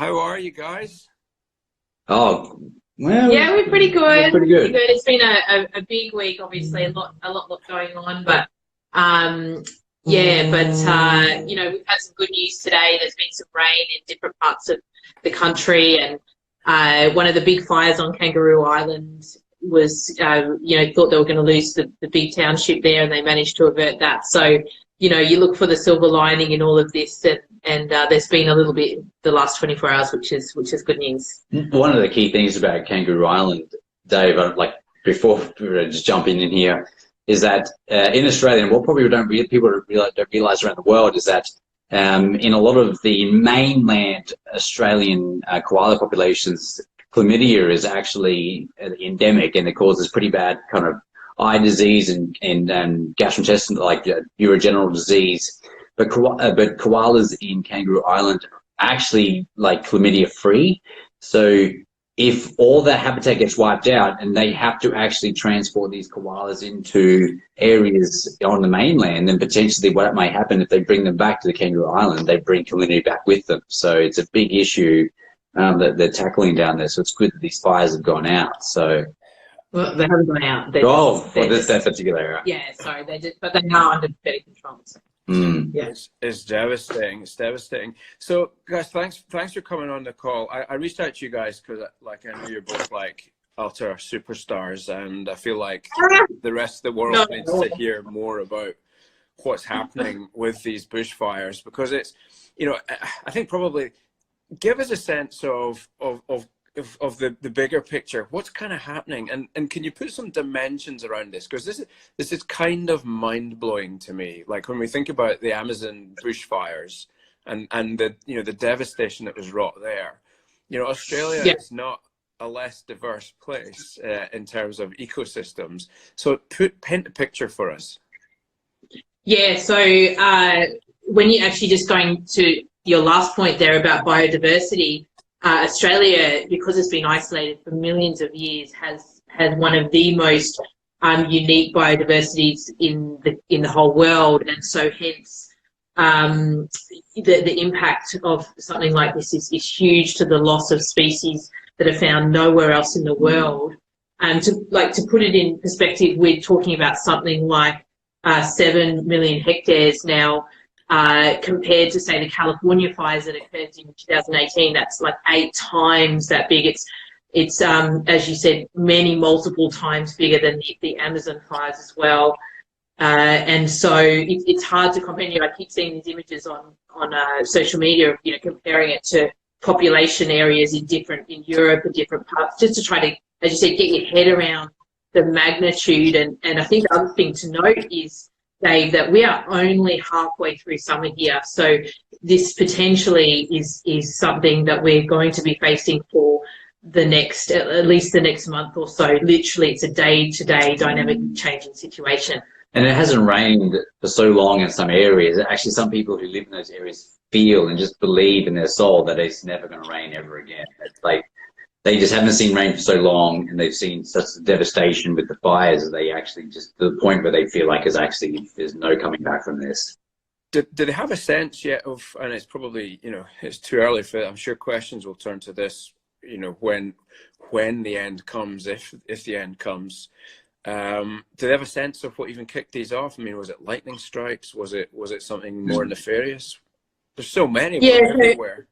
How are you guys? Oh, well, Yeah, we're pretty good. we're pretty good. It's been a big week, obviously, a lot going on, but you know, we've had some good news today. There's been some rain in different parts of the country, and one of the big fires on Kangaroo Island was, you know, thought they were going to lose the big township there, and they managed to avert that. So, you know, you look for the silver lining in all of this, and there's been a little bit the last 24 hours, which is good news. One of the key things about Kangaroo Island, Dave, like before just jumping in here, is that in Australia, and what probably people don't realise around the world, is that in a lot of the mainland Australian koala populations, chlamydia is actually endemic, and it causes pretty bad kind of eye disease and gastrointestinal, like urogenital disease. But koalas in Kangaroo Island are actually like chlamydia free. So if all their habitat gets wiped out and they have to actually transport these koalas into areas on the mainland, then potentially what might happen if they bring them back to the Kangaroo Island, they bring chlamydia back with them. So it's a big issue that they're tackling down there. So it's good that these fires have gone out. So. Well, they haven't gone out. That particular area. Yeah, sorry, but they are under better control. So. Yeah, it's devastating. It's devastating. So, guys, thanks for coming on the call. I reached out to you guys because, like, I know you're both like ultra superstars, and I feel like the rest of the world needs to hear more about what's happening with these bushfires, because it's, you know, I think probably give us a sense of the bigger picture. What's kind of happening, and can you put some dimensions around this, because this is kind of mind-blowing to me. Like when we think about the Amazon bushfires and the, you know, the devastation that was wrought there, you know, Australia is not a less diverse place in terms of ecosystems. So paint a picture for us. Yeah, so when you're actually just going to your last point there about biodiversity, Australia, because it's been isolated for millions of years, has one of the most unique biodiversities in the whole world, and so hence the impact of something like this is huge, to the loss of species that are found nowhere else in the world. And to put it in perspective, we're talking about something like 7 million hectares now. Compared to, say, the California fires that occurred in 2018, that's like 8 times that big. It's as you said, multiple times bigger than the Amazon fires as well. And so it's hard to compare. You know, I keep seeing these images on social media of, you know, comparing it to population areas in Europe and different parts, just to try to, as you said, get your head around the magnitude. And I think the other thing to note is, Dave, that we are only halfway through summer here. So this potentially is something that we're going to be facing for the next, at least the next month or so. Literally, it's a day-to-day dynamic changing situation. And it hasn't rained for so long in some areas. Actually, some people who live in those areas feel and just believe in their soul that it's never going to rain ever again. It's like they just haven't seen rain for so long, and they've seen such devastation with the fires that they actually just, to the point where they feel like there's no coming back from this. Do they have a sense yet of, and it's probably, you know, it's too early for it, I'm sure questions will turn to this, you know, when the end comes, if the end comes. Do they have a sense of what even kicked these off? I mean, was it lightning strikes? Was it something more nefarious? There's so many everywhere.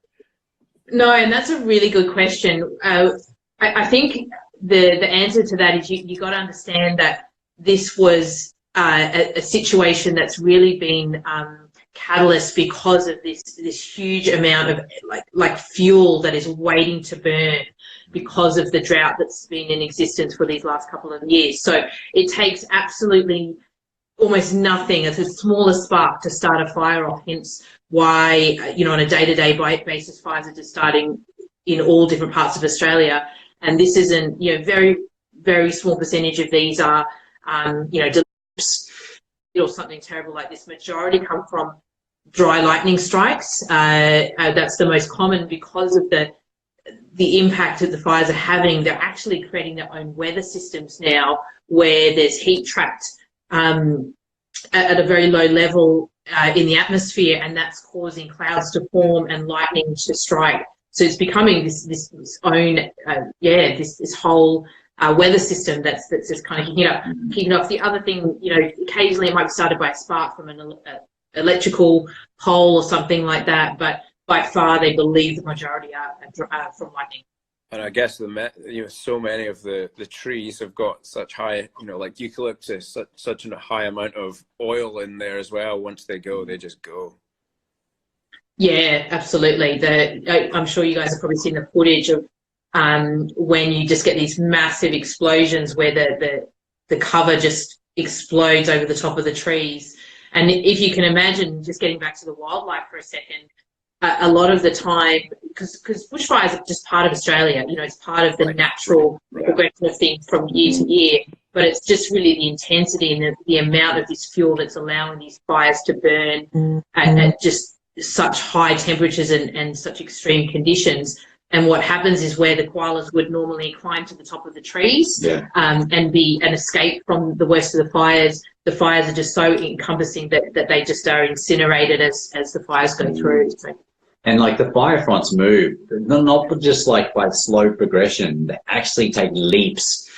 No, and that's a really good question. I think the answer to that is you got to understand that this was a situation that's really been catalyst because of this huge amount of like fuel that is waiting to burn because of the drought that's been in existence for these last couple of years. So it takes absolutely almost nothing. It's a smaller spark to start a fire off, hence why, you know, on a day-to-day basis, fires are just starting in all different parts of Australia. And this isn't, you know, very, very small percentage of these are, you know, or something terrible like this. Majority come from dry lightning strikes. That's the most common because of the impact that the fires are having. They're actually creating their own weather systems now where there's heat trapped at a very low level in the atmosphere, and that's causing clouds to form and lightning to strike So it's becoming this own, this whole weather system that's just kind of kicking off. The other thing, occasionally it might be started by a spark from an electrical pole or something like that, but by far they believe the majority are from lightning. And I guess so many of the trees have got such high, like eucalyptus, such a high amount of oil in there as well. Once they go, they just go. Yeah, absolutely. I'm sure you guys have probably seen the footage of when you just get these massive explosions where the cover just explodes over the top of the trees. And if you can imagine, just getting back to the wildlife for a second, a lot of the time, because bushfires are just part of Australia, it's part of the natural progression of things from year to year, but it's just really the intensity and the amount of this fuel that's allowing these fires to burn at just such high temperatures and such extreme conditions. And what happens is where the koalas would normally climb to the top of the trees and be an escape from the worst of the fires are just so encompassing that they just are incinerated as the fires go through. So. And like the fire fronts move, not just like by slow progression, they actually take leaps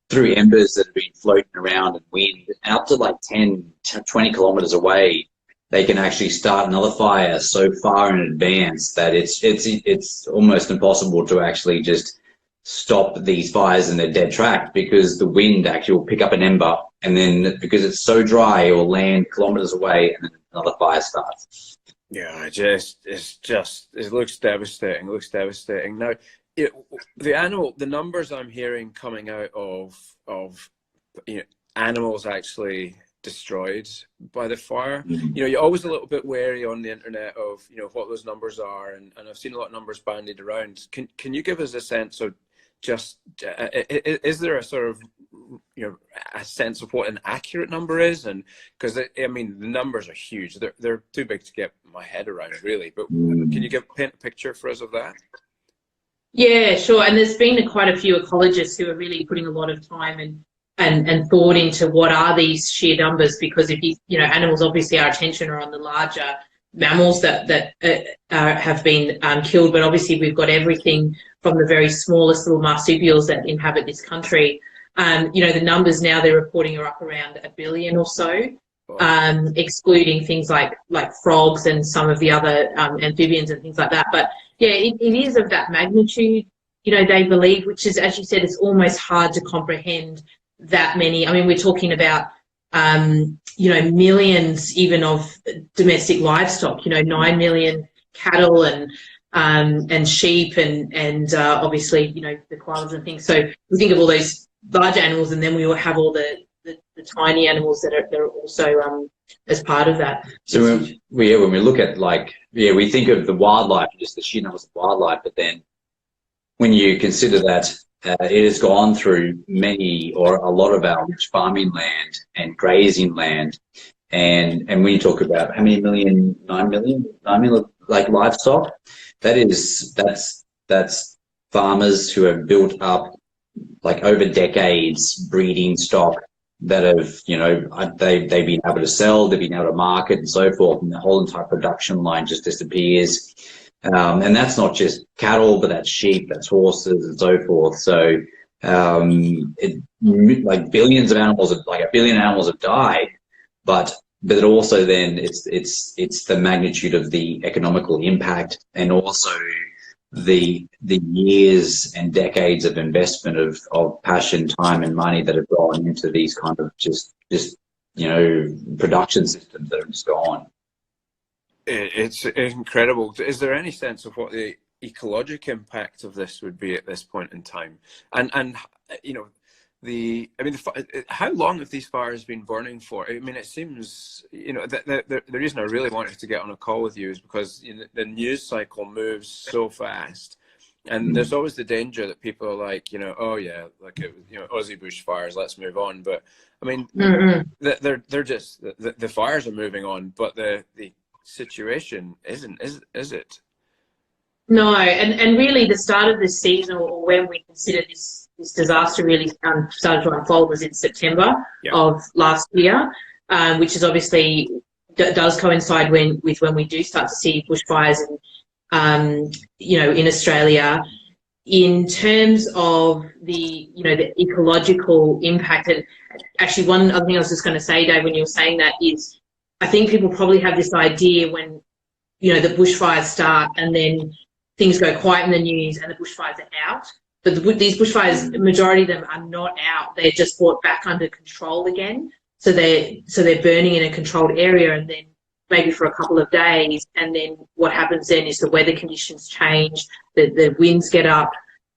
through embers that have been floating around and wind, and up to like 10, 20 kilometers away, they can actually start another fire so far in advance that it's almost impossible to actually just stop these fires in their dead tracks, because the wind actually will pick up an ember, and then because it's so dry, it will land kilometers away, and then another fire starts. Yeah, it looks devastating. It looks devastating. Now, the numbers I'm hearing coming out of animals actually destroyed by the fire. You're always a little bit wary on the internet of what those numbers are, and I've seen a lot of numbers bandied around. Can you give us a sense of just is there a sort of a sense of what an accurate number is? And because the numbers are huge, they're too big to get my head around, really, but can you paint a picture for us of that? Yeah, sure. And there's been quite a few ecologists who are really putting a lot of time and thought into what are these sheer numbers, because if animals, obviously our attention are on the larger mammals that have been killed, but obviously we've got everything from the very smallest little marsupials that inhabit this country. The numbers now they're reporting are up around 1 billion or so, excluding things like frogs and some of the other amphibians and things like that. But yeah, it is of that magnitude, they believe, which is, as you said, it's almost hard to comprehend that many. We're talking about millions even of domestic livestock, 9 million cattle and sheep and obviously, the koalas and things. So we think of all those large animals, and then we will have all the tiny animals that are also as part of that. So when we look at we think of the wildlife, just the sheer numbers of wildlife, but then when you consider that it has gone through many or a lot of our rich farming land and grazing land, and when you talk about how many million, 9 million like livestock, that's farmers who have built up over decades breeding stock that have they've been able to sell, they've been able to market and so forth, and the whole entire production line just disappears. And that's not just cattle, but that's sheep, that's horses, and so forth. So, billions of animals, 1 billion animals have died, but it also then it's the magnitude of the economical impact, and also the years and decades of investment of passion, time, and money that have gone into these kind of just production systems that are just gone. It's incredible. Is there any sense of what the ecologic impact of this would be at this point in time? And how long have these fires been burning for? It seems the reason I really wanted to get on a call with you is because the news cycle moves so fast, and there's always the danger that people are like, oh yeah, Aussie bushfires, let's move on. But they're just the fires are moving on, but the situation isn't, is it? No, and really the start of this season, or when we consider this disaster really started to unfold, was in September of last year, which is obviously does coincide with when we do start to see bushfires in Australia. In terms of the ecological impact, and actually one other thing I was just going to say, Dave, when you were saying that is, I think people probably have this idea when, the bushfires start and then things go quiet in the news and the bushfires are out. But these bushfires, the majority of them are not out. They're just brought back under control again. So they're burning in a controlled area, and then maybe for a couple of days, and then what happens then is the weather conditions change, the winds get up,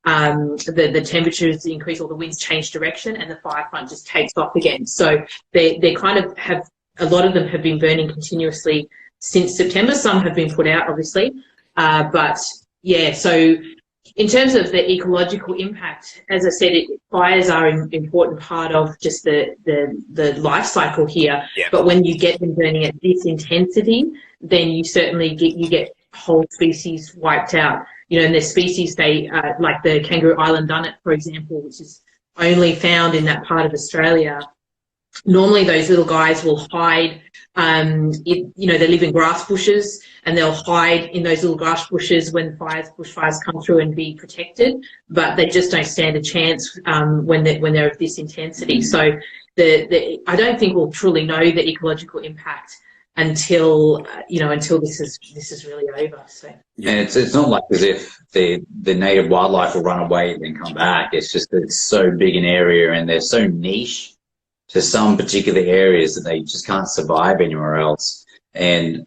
the temperatures increase, or the winds change direction, and the fire front just takes off again. So they kind of have, a lot of them have been burning continuously since September. Some have been put out, obviously, but yeah. So in terms of the ecological impact, as I said, fires are an important part of just the life cycle here. Yeah. But when you get them burning at this intensity, then you certainly get whole species wiped out. And there's species, like the kangaroo island dunnet, for example, which is only found in that part of Australia. Normally those little guys will hide, they live in grass bushes, and they'll hide in those little grass bushes when bushfires come through and be protected, but they just don't stand a chance when they're of this intensity. So I don't think we'll truly know the ecological impact until this is really over. So and it's not like as if the native wildlife will run away and then come back. It's just that it's so big an area and they're so niche to some particular areas that they just can't survive anywhere else. And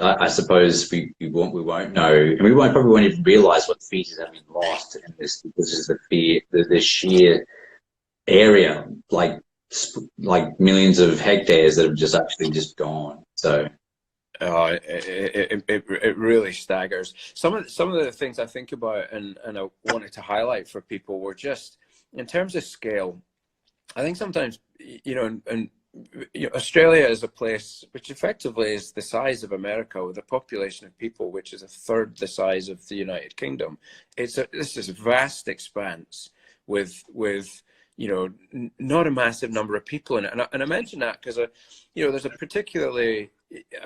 I suppose we won't know, and we probably won't even realise what species have been lost. And this is the sheer area, like millions of hectares that have just gone. So it really staggers. Some of the things I think about and I wanted to highlight for people were just in terms of scale. I think sometimes Australia is a place which effectively is the size of America, with a population of people which is a third the size of the United Kingdom. This is a vast expanse with not a massive number of people in it. And I mention that because there's a particularly,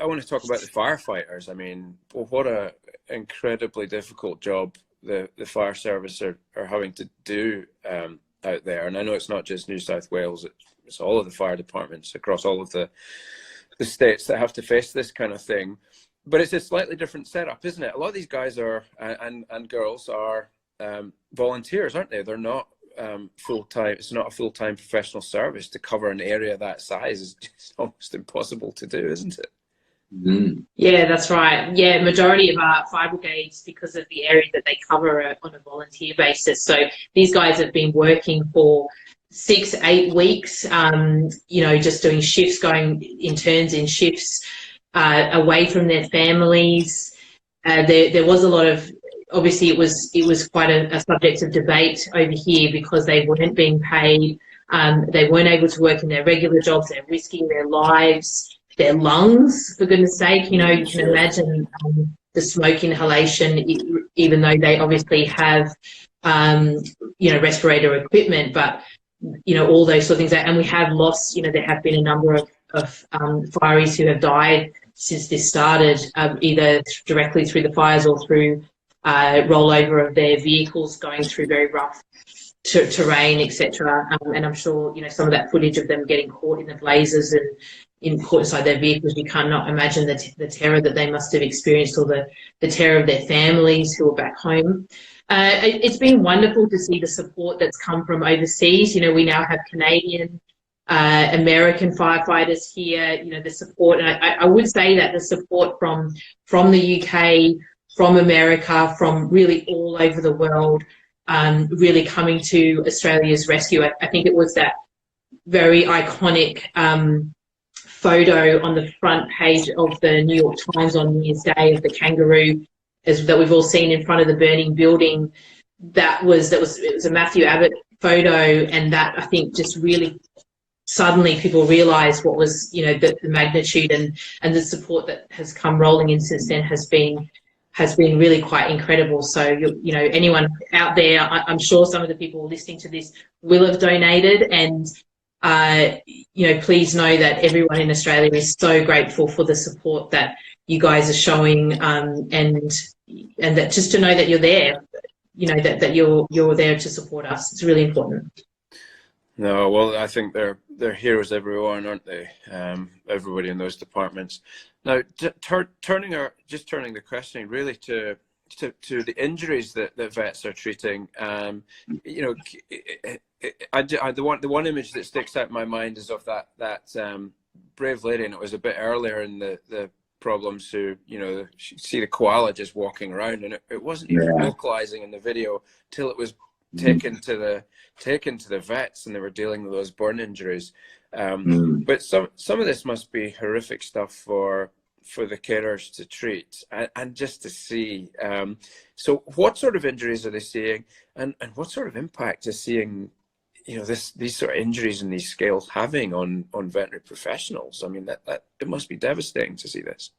I want to talk about the firefighters. I mean, what a incredibly difficult job the fire service are having to do out there. And I know it's not just New South Wales, it's all of the fire departments across all of the states that have to face this kind of thing. But it's a slightly different setup, isn't it? A lot of these guys are and girls are volunteers, aren't they? They're not full-time. It's not a full-time professional service. To cover an area that size is just almost impossible to do, isn't it? Mm. Yeah, that's right. Yeah, majority of our fire brigades, because of the area that they cover, are on a volunteer basis. So these guys have been working for 6-8 weeks, just doing shifts, going in turns in shifts, away from their families. There was a lot of, obviously it was quite a subject of debate over here because they weren't being paid. They weren't able to work in their regular jobs. They're risking their lives, their lungs, for goodness sake. You can imagine the smoke inhalation, even though they obviously have, respirator equipment, but, all those sort of things. And we have lost, there have been a number of fireys who have died since this started, either directly through the fires or through rollover of their vehicles going through very rough terrain, etc. And I'm sure, some of that footage of them getting caught in the blazes and caught inside their vehicles, you cannot imagine the terror that they must have experienced, or the terror of their families who are back home. It's been wonderful to see the support that's come from overseas. We now have Canadian, American firefighters here, the support. And I would say that the support from the UK, from America, from really all over the world, really coming to Australia's rescue. I think it was that very iconic photo on the front page of the New York Times on New Year's Day of the kangaroo that we've all seen in front of the burning building. It was a Matthew Abbott photo, and that, I think, just really suddenly people realised what was, the magnitude and the support that has come rolling in since then has been really quite incredible. So, anyone out there, I'm sure some of the people listening to this will have donated, and please know that everyone in Australia is so grateful for the support that you guys are showing, and that just to know that you're there, that you're there to support us. It's really important. No, well, I think they're heroes, everyone, aren't they? Everybody in those departments. Now, turning the questioning really to the injuries that vets are treating. The one image that sticks out in my mind is of that brave lady, and it was a bit earlier in the problems who, see the koala just walking around, and it wasn't even vocalizing in the video till it was taken to the vets and they were dealing with those burn injuries. But some of this must be horrific stuff for the carers to treat and just to see. So what sort of injuries are they seeing, and what sort of impact is seeing these sort of injuries and these scales having on veterinary professionals? I mean, that it must be devastating to see this.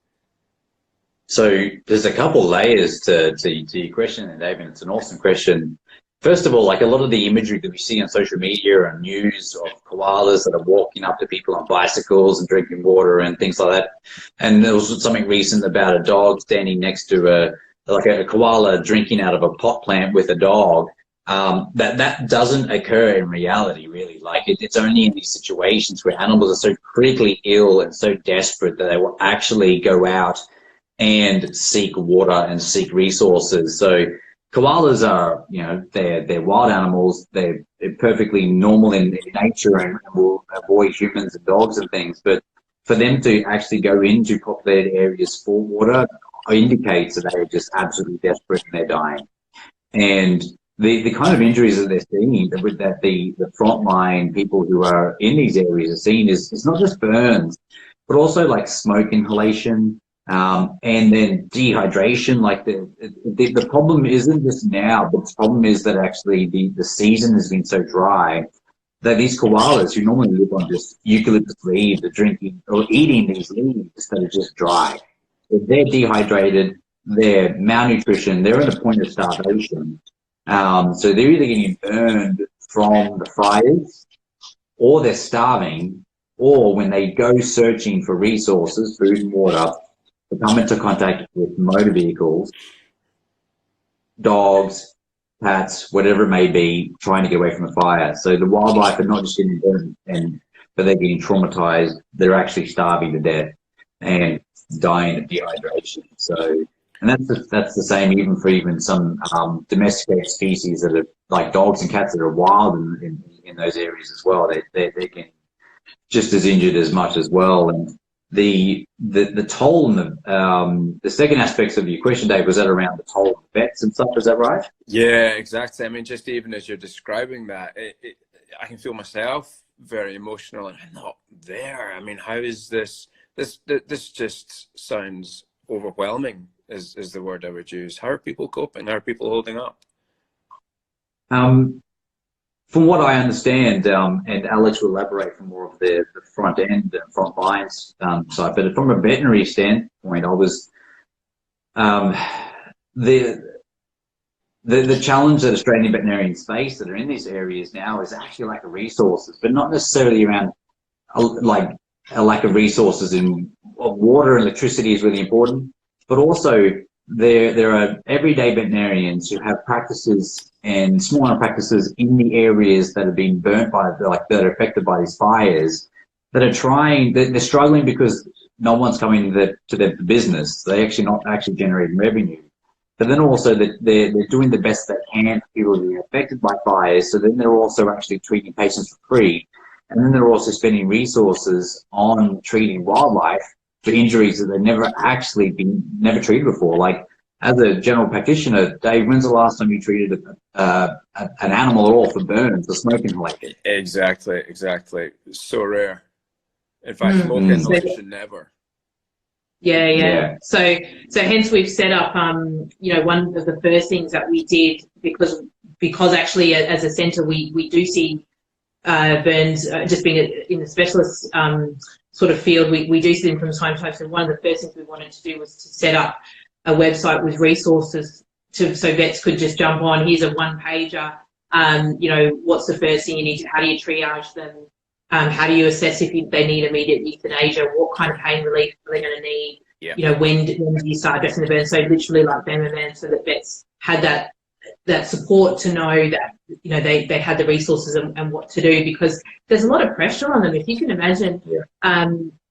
So there's a couple layers to your question, David. It's an awesome question. First of all, like a lot of the imagery that we see on social media and news of koalas that are walking up to people on bicycles and drinking water and things like that. And there was something recent about a dog standing next to a koala drinking out of a pot plant with a dog. That doesn't occur in reality, really. Like it's only in these situations where animals are so critically ill and so desperate that they will actually go out and seek water and seek resources. So koalas are, they're wild animals. They're perfectly normal in nature and will avoid humans and dogs and things. But for them to actually go into populated areas for water indicates that they're just absolutely desperate and they're dying. And the kind of injuries that they're seeing, that the frontline people who are in these areas are seeing is not just burns, but also like smoke inhalation, and then dehydration. Like the problem isn't just now, but the problem is that actually the season has been so dry that these koalas who normally live on just eucalyptus leaves are drinking or eating these leaves that are just dry. If they're dehydrated, they're malnutrition, they're at a point of starvation. So they're either getting burned from the fires, or they're starving, or when they go searching for resources, food and water, they come into contact with motor vehicles, dogs, cats, whatever it may be, trying to get away from the fire. So the wildlife are not just getting burned, but they're getting traumatized. They're actually starving to death and dying of dehydration. So, and that's the same even for some domesticated species that are like dogs and cats that are wild in those areas as well. They're getting just as injured as much as well. And the toll and the second aspects of your question, Dave, was that around the toll of vets and stuff? Is that right? Yeah, exactly. I mean, just even as you're describing that, I can feel myself very emotional, and I'm not there. I mean, how is this? This just sounds overwhelming. Is the word I would use. How are people coping? How are people holding up? From what I understand, and Alex will elaborate from more of the front end and front lines side, but from a veterinary standpoint, I was the challenge that Australian veterinarians face that are in these areas now is actually lack of resources, but not necessarily around like a lack of resources in water and electricity is really important, but also there are everyday veterinarians who have practices and smaller practices in the areas that have been burnt by, that are affected by these fires, that are they're struggling because no one's coming to their business. They're actually not generating revenue. But then also that they're doing the best they can for people who are affected by fires. So then they're also actually treating patients for free. And then they're also spending resources on treating wildlife for injuries that they've never treated before. Like, as a general practitioner, Dave, when's the last time you treated an animal at all for burns or smoke inhalation? Exactly. So rare. In fact, smoke inhalation never. Yeah. So hence we've set up, one of the first things that we did, because actually as a centre we do see burns, just being in the specialist sort of field, we do see them from time to time. So one of the first things we wanted to do was to set up a website with resources so vets could just jump on. Here's a one-pager. What's the first thing you need to? How do you triage them? How do you assess if they need immediate euthanasia? What kind of pain relief are they going to need? Yeah. you know, when do you start addressing the burn? So literally like BAM, so that vets had that support to know that, you know, they had the resources and what to do, because there's a lot of pressure on them. If you can imagine,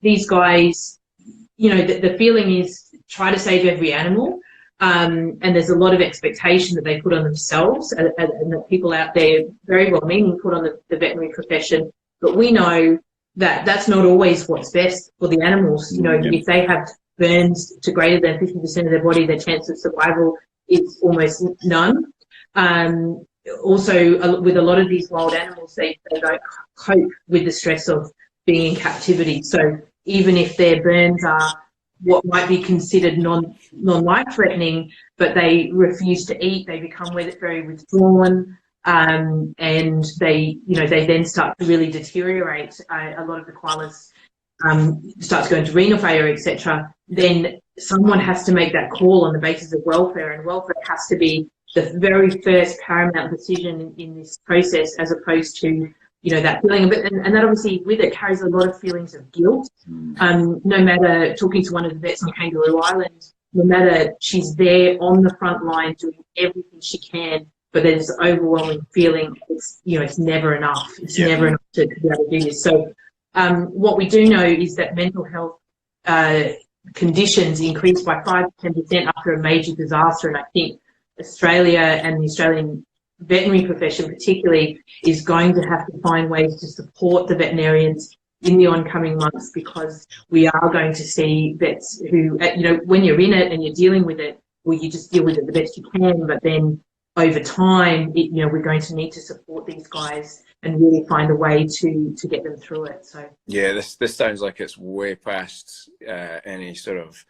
these guys, you know, the feeling is try to save every animal. And there's a lot of expectation that they put on themselves, and that people out there, very well meaning, put on the veterinary profession. But we know that that's not always what's best for the animals. You know, if they have burns to greater than 50% of their body, their chance of survival is almost none. Also, with a lot of these wild animals, they don't cope with the stress of being in captivity. So even if their burns are what might be considered non-life-threatening, but they refuse to eat, they become very withdrawn, and they then start to really deteriorate. A lot of the koalas start to go into renal failure, etc. Then someone has to make that call on the basis of welfare, and welfare has to be the very first paramount decision in this process, as opposed to, you know, that feeling of it, and that obviously with it carries a lot of feelings of guilt. No matter, talking to one of the vets on Kangaroo Island, no matter, she's there on the front line doing everything she can, but there's this overwhelming feeling, it's never enough. It's never enough to be able to do this. So what we do know is that mental health conditions increase by 5 to 10% after a major disaster, and I think Australia and the Australian veterinary profession particularly is going to have to find ways to support the veterinarians in the oncoming months, because we are going to see vets who, you know, when you're in it and you're dealing with it, well, you just deal with it the best you can, but then over time, you know, we're going to need to support these guys and really find a way to get them through it. So yeah, this sounds like it's way past any sort of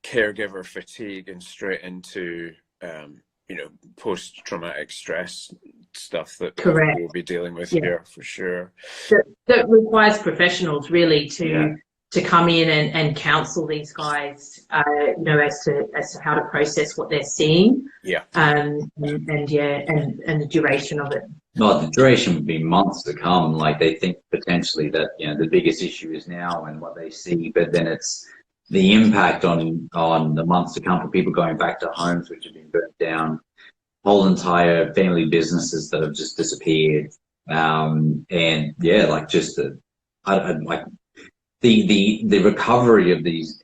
caregiver fatigue and straight into you know, post-traumatic stress stuff that we'll be dealing with here for sure. That requires professionals really to come in and counsel these guys, you know, as to how to process what they're seeing. And the duration of it. No, the duration would be months to come. Like, they think potentially that, you know, the biggest issue is now and what they see, but then it's the impact on the months to come for people going back to homes which have been burnt down, whole entire family businesses that have just disappeared, and like just like the recovery of these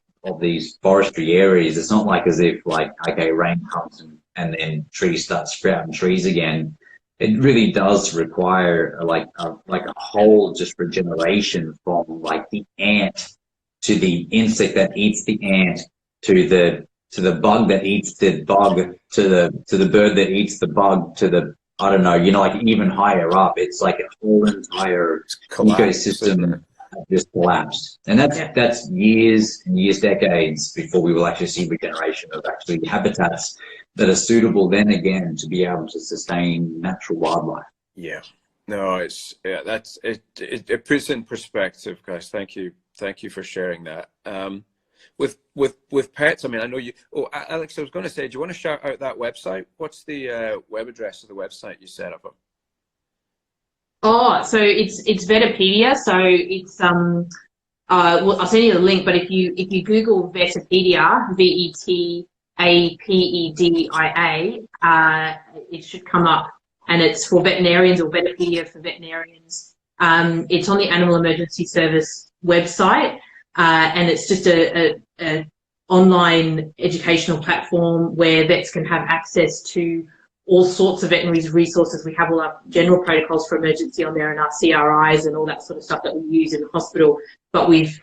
forestry areas. It's not like as if like, okay, rain comes and then trees start sprouting trees again. It really does require like a whole just regeneration, from like the ant to the insect that eats the ant, to the bug that eats the bug, to the bird that eats the bug, to the, I don't know, you know, like even higher up. It's like a whole entire ecosystem just collapsed. And that's years and years, decades before we will actually see regeneration of actually habitats that are suitable then again to be able to sustain natural wildlife. Yeah. No, that's it. It puts in perspective, guys. Thank you for sharing that. With pets, I mean, I know you. Oh, Alex, I was going to say, do you want to shout out that website? What's the web address of the website you set up? Oh, so it's Vetapedia. So it's well, I'll send you the link. But if you Google Vetapedia, VETAPEDIA, it should come up. And it's for veterinarians, or Vetapedia for veterinarians. It's on the Animal Emergency Service website, and it's just a online educational platform where vets can have access to all sorts of veterinary resources. We have all our general protocols for emergency on there, and our CRIs and all that sort of stuff that we use in the hospital. But we've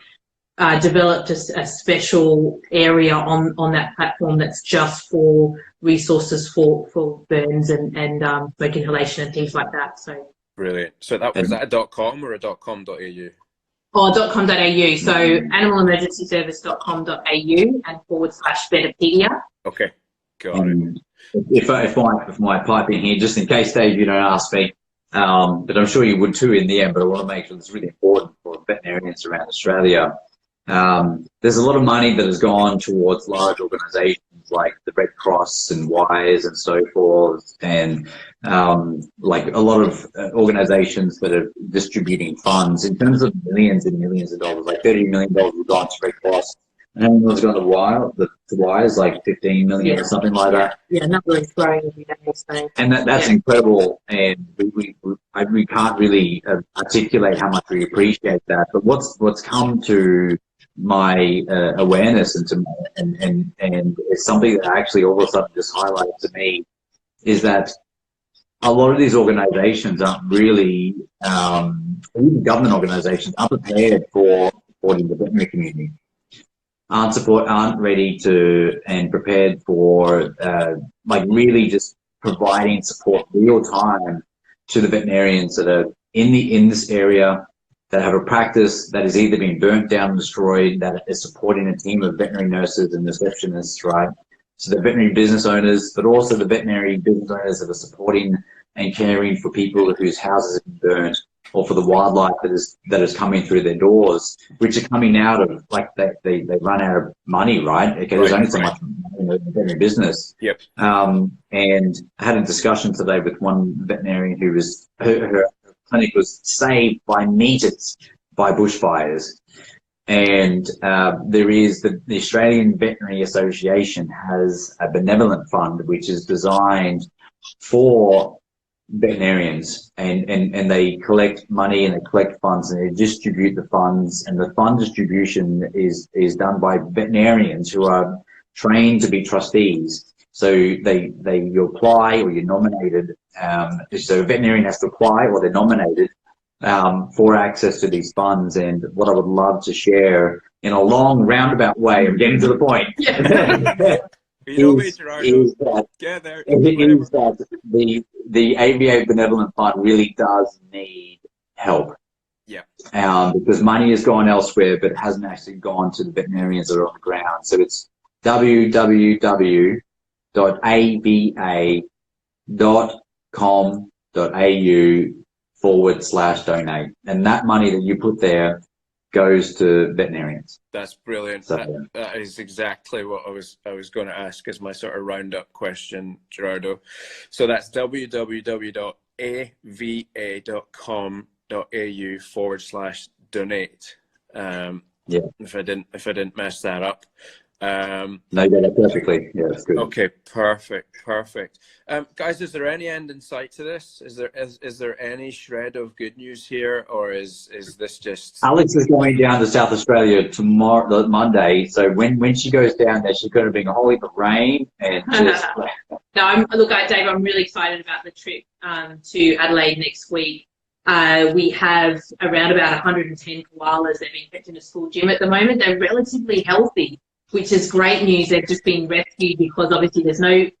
developed a special area on that platform that's just for resources for burns and smoke inhalation and things like that. So brilliant. So was that a .com or a .com.au? Oh, .com.au. So animalemergencyservice.com.au and /Vetapedia. Okay, got it. If I pipe in here, just in case, Dave, you don't ask me, but I'm sure you would too in the end, but I want to make sure it's really important for veterinarians around Australia. There's a lot of money that has gone towards large organizations like the Red Cross and Wise and so forth, and like a lot of organizations that are distributing funds in terms of millions and millions of dollars, like $30 million have gone to Red Cross. And anyone's gone to Wise, like 15 million or something like that. Yeah, number is growing every day. So. And that's incredible. And we can't really articulate how much we appreciate that. But what's come to my awareness and it's something that actually all of a sudden just highlighted to me is that a lot of these organizations aren't really, even government organizations, aren't prepared for supporting the veterinary community. Aren't ready to and prepared for like really just providing support real time to the veterinarians that are in this area, that have a practice that is either being burnt down and destroyed, that is supporting a team of veterinary nurses and receptionists, right? So the veterinary business owners, but also the veterinary business owners that are supporting and caring for people whose houses have been burnt, or for the wildlife that is coming through their doors, which are coming out of, like, they run out of money, right? Okay, there's only so much money in the veterinary business. Yep. And I had a discussion today with one veterinarian who was, her clinic was saved by meters by bushfires. And there is the Australian Veterinary Association has a benevolent fund which is designed for veterinarians, and they collect money and they collect funds and they distribute the funds, and the fund distribution is done by veterinarians who are trained to be trustees. So you apply or you're nominated. So a veterinarian has to apply or they're nominated for access to these funds. And what I would love to share in a long roundabout way, I'm getting to the point. Yeah. Is that the AVA Benevolent Fund really does need help. Yeah. Because money has gone elsewhere, but it hasn't actually gone to the veterinarians that are on the ground. So it's www.ava.com.au/donate. And that money that you put there goes to veterinarians. That's brilliant. So, that is exactly what I was going to ask as my sort of roundup question, Gerardo. So that's www.ava.com.au/donate. Yeah. If I didn't mess that up. No, you got it perfectly. Yeah, that's good. Okay, perfect. Guys, is there any end in sight to this? Is there any shred of good news here, or is this just? Alex is going down to South Australia tomorrow, Monday. So when she goes down there, she's going to bring a whole heap of rain and just. No, Dave, I'm really excited about the trip to Adelaide next week. We have around about 110 koalas that are being kept in a school gym at the moment. They're relatively healthy, which is great news. They've just been rescued because obviously there's no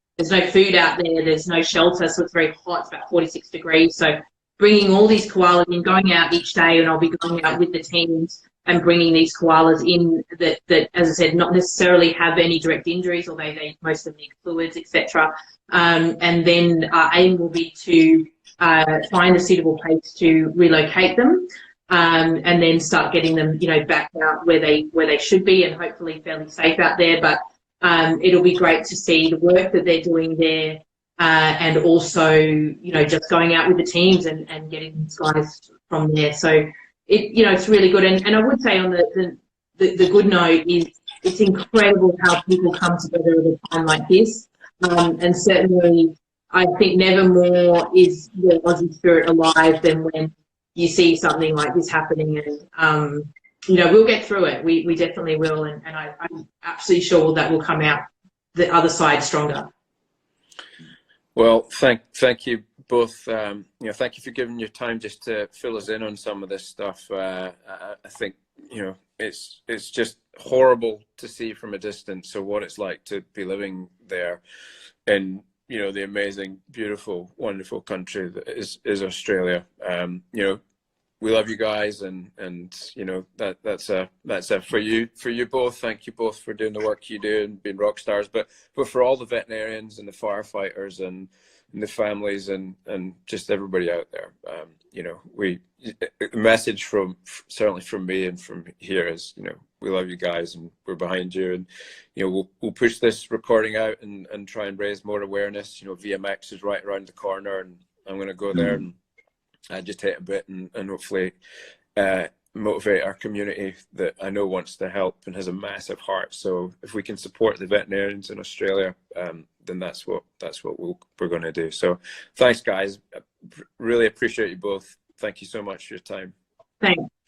food out there, there's no shelter, so it's very hot. It's about 46 degrees. So bringing all these koalas in, going out each day, and I'll be going out with the teams and bringing these koalas in that as I said, not necessarily have any direct injuries, although most of them need fluids, etc. And then our aim will be to find a suitable place to relocate them. And then start getting them, back out where they should be, and hopefully fairly safe out there. But it'll be great to see the work that they're doing there, and also, just going out with the teams and getting these guys from there. So it's really good. And I would say on the good note is it's incredible how people come together at a time like this. And certainly, I think never more is the Aussie spirit alive than when you see something like this happening, and we'll get through it. We definitely will, and I'm absolutely sure that we'll come out the other side stronger. Well, thank you both. Thank you for giving your time just to fill us in on some of this stuff. I think it's just horrible to see from a distance. So what it's like to be living there, in the amazing, beautiful, wonderful country that is Australia. We love you guys, and that's for you both. Thank you both for doing the work you do and being rock stars. But for all the veterinarians and the firefighters and the families and just everybody out there, the message certainly from me and from here is, we love you guys, and we're behind you. And we'll push this recording out and try and raise more awareness. VMX is right around the corner, and I'm going to go there and agitate a bit and hopefully motivate our community that I know wants to help and has a massive heart. So if we can support the veterinarians in Australia, then that's what we're going to do. So thanks, guys. Really appreciate you both. Thank you so much for your time.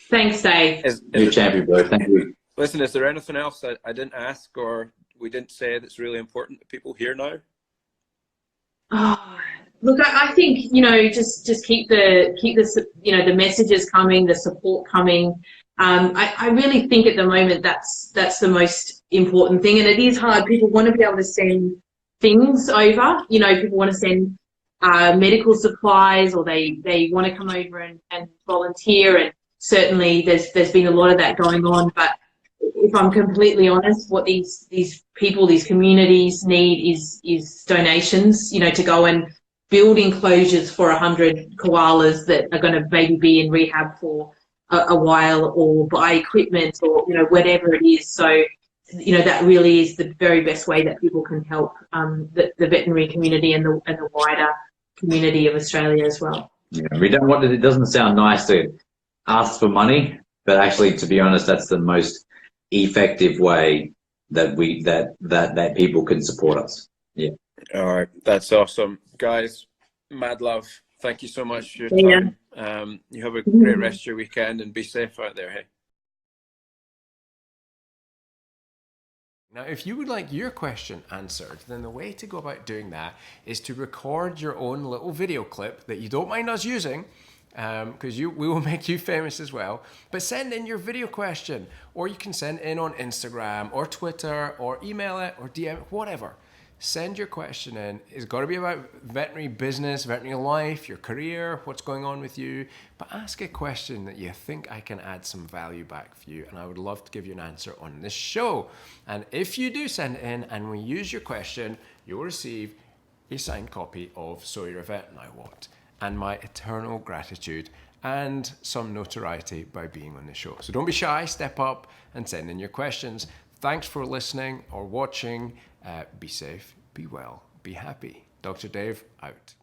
Thanks, Dave. You're a champion, bro. Thank you. Listen, is there anything else I didn't ask or we didn't say that's really important that people hear now? Oh, look, I think just keep the messages coming, the support coming. I really think at the moment that's the most important thing, and it is hard. People want to be able to send things over. People want to send medical supplies, or they want to come over and volunteer, and certainly there's been a lot of that going on. But if I'm completely honest, what these people, these communities need is donations, to go and build enclosures for 100 koalas that are going to maybe be in rehab for a while, or buy equipment, or whatever it is. So that really is the very best way that people can help the veterinary community and the wider community of Australia as well. Yeah, it doesn't sound nice to ask for money, but actually, to be honest, that's the most effective way that people can support us. Yeah. All right, that's awesome, guys. Mad love. Thank you so much for your time. You have a great rest of your weekend and be safe out there. Hey. Now, if you would like your question answered, then the way to go about doing that is to record your own little video clip that you don't mind us using, because we will make you famous as well. But send in your video question, or you can send in on Instagram or Twitter or email it or DM it, whatever. Send your question in. It's got to be about veterinary business, veterinary life, your career, what's going on with you. But ask a question that you think I can add some value back for you, and I would love to give you an answer on this show. And if you do send it in and we use your question, you'll receive a signed copy of So You're a Vet Now What, and my eternal gratitude and some notoriety by being on the show. So don't be shy, step up and send in your questions. Thanks for listening or watching. Be safe, be well, be happy. Dr. Dave out.